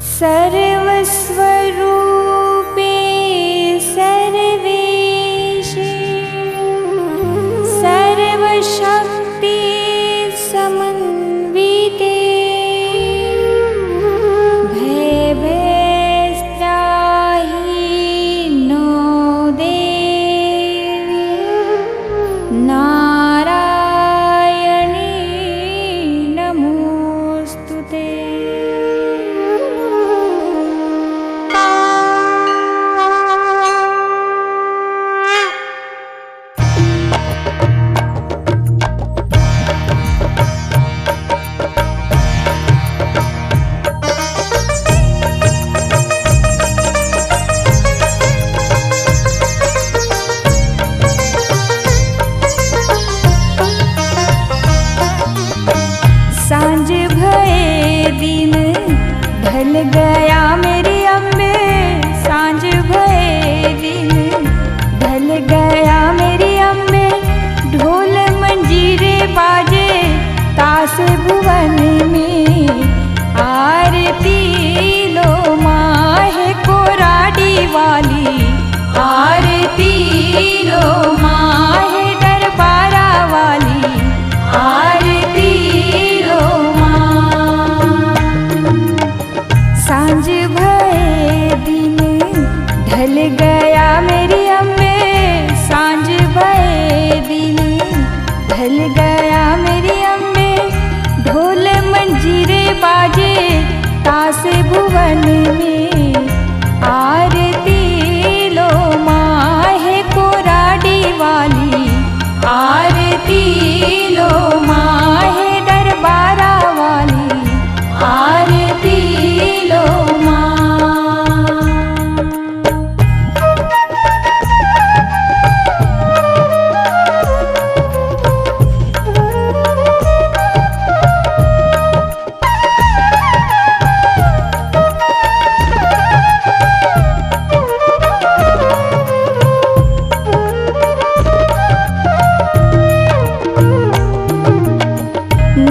सर्वस्वरूपे सर्वेशे सर्वशक्ति समन्विते भयभयत्राहि नो देवी नारायणी नमोस्तुते। सांझ भये दिन ढल गया मेरी अम्बे, सांझ भये दिन ढल गया मेरी अम्बे, ढोल मंजीरे बाजे तास भुवन में, आरती लो माहे कोराडी वाली, आरती लो माहे दरबारा वाली, आरती लो माँ। सांझ भये दिन ढल गया मेरी अम्बे, सांझ भये दिन ढल गया मेरी अम्बे, ढोल मंजीरे बाजे तास भुवन में, आरती लो माहे कोराडी वाली, आरती लो माहे दरबारा वाली, आरती लो माँ।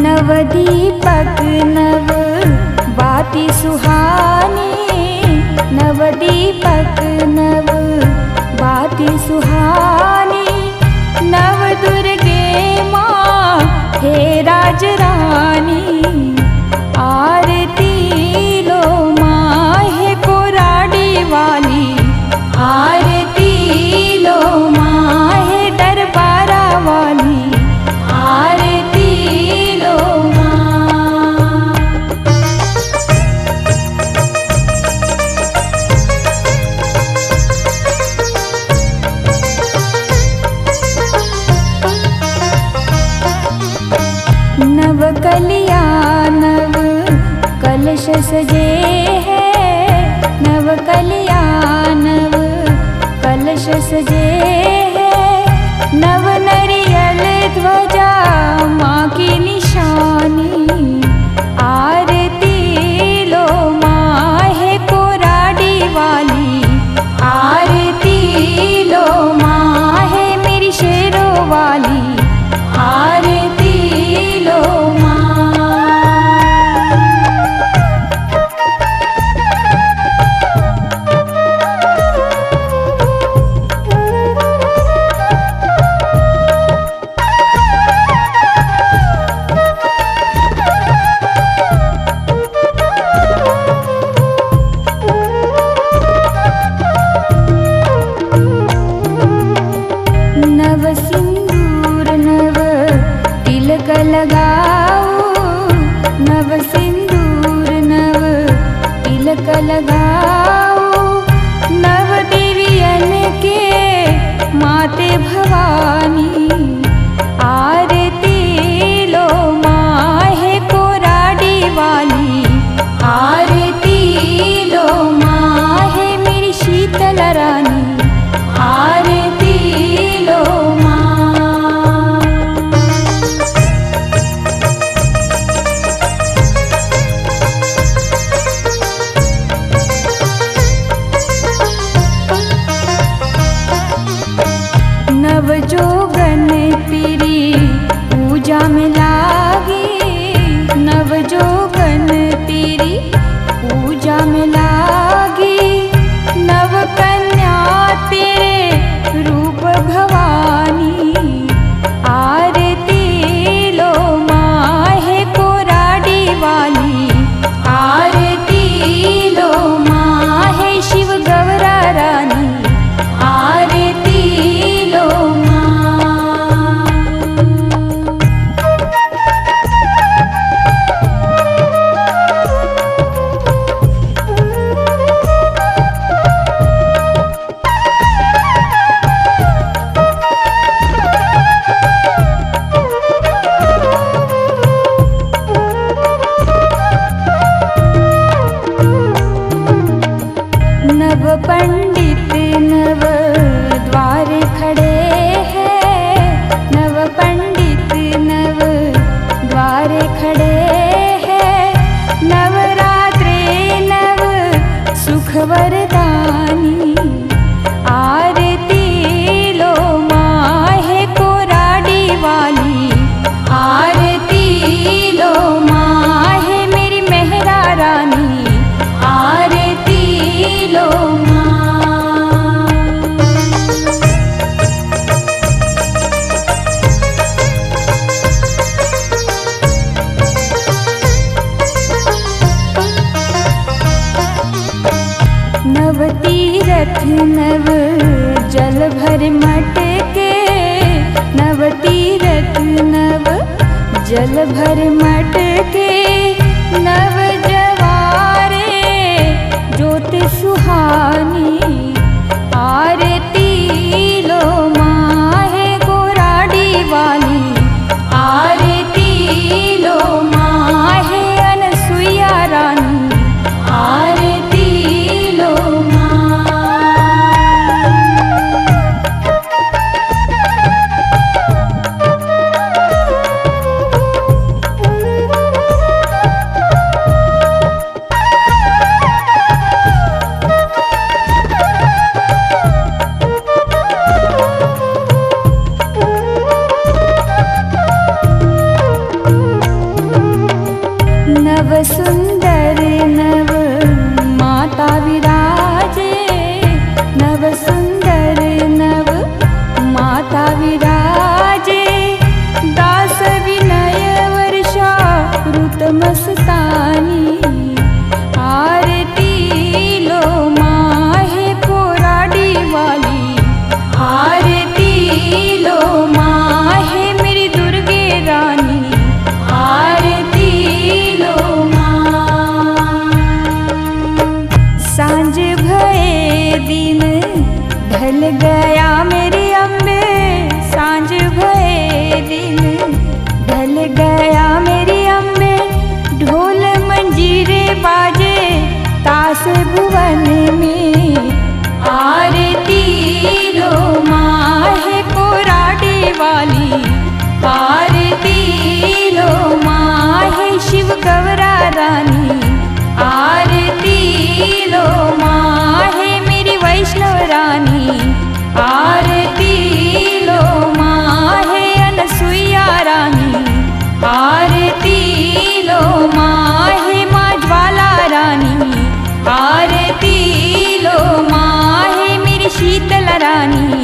नवदीपक नव बाती सुहानी, नवदीपक नव बाती सुहानी, नव दुर्गे माँ हे राजरानी, आरती लो माँ हे कोराडी वाली, आरती लो माँ हे दरबारा वाली, आरती लो माँ। नव कलिया नव कलश सजे हैं, नव कलिया नव कलश सजे हैं, नव नरियल ध्वजा माँ की निशानी, आरती लो माँ हे कोराडी वाली, आरती लो माँ हे मेरी शेरों वाली, आरती लो माँ। नव जल भर मटके, नव तीरथ नव जल भर मटके, नव जवारे ज्योति सुहानी, आरती लो माहे गोराडी वाली, आरती लो माहे अनसुईया रानी, आरती लो नव सुंदर नव माता विराजे, नव सुंदर नव माता विराजे, दास विनय वर्षा ऋत मस्तानी, आरती लो माहे कोराडी वाली, आरती लो माहे मेरी दुर्गे रानी, आरती लो सांझ भये दिन ढल गया मेरे अम्बे, सांझ भये दिन ढल गया मेरे अम्बे, ढोल मंजीरे बाजे तास भुवन में, आरती लो माहे कोराडी वाली, आरती लो माहे शिव गौरा रानी, आरती लो माहे मेरी वैष्णव रानी, आरती लो माहे अनसुईया रानी, आरती लो माहे माँ ज्वाला रानी, आरती लो माहे मेरी शीतल रानी,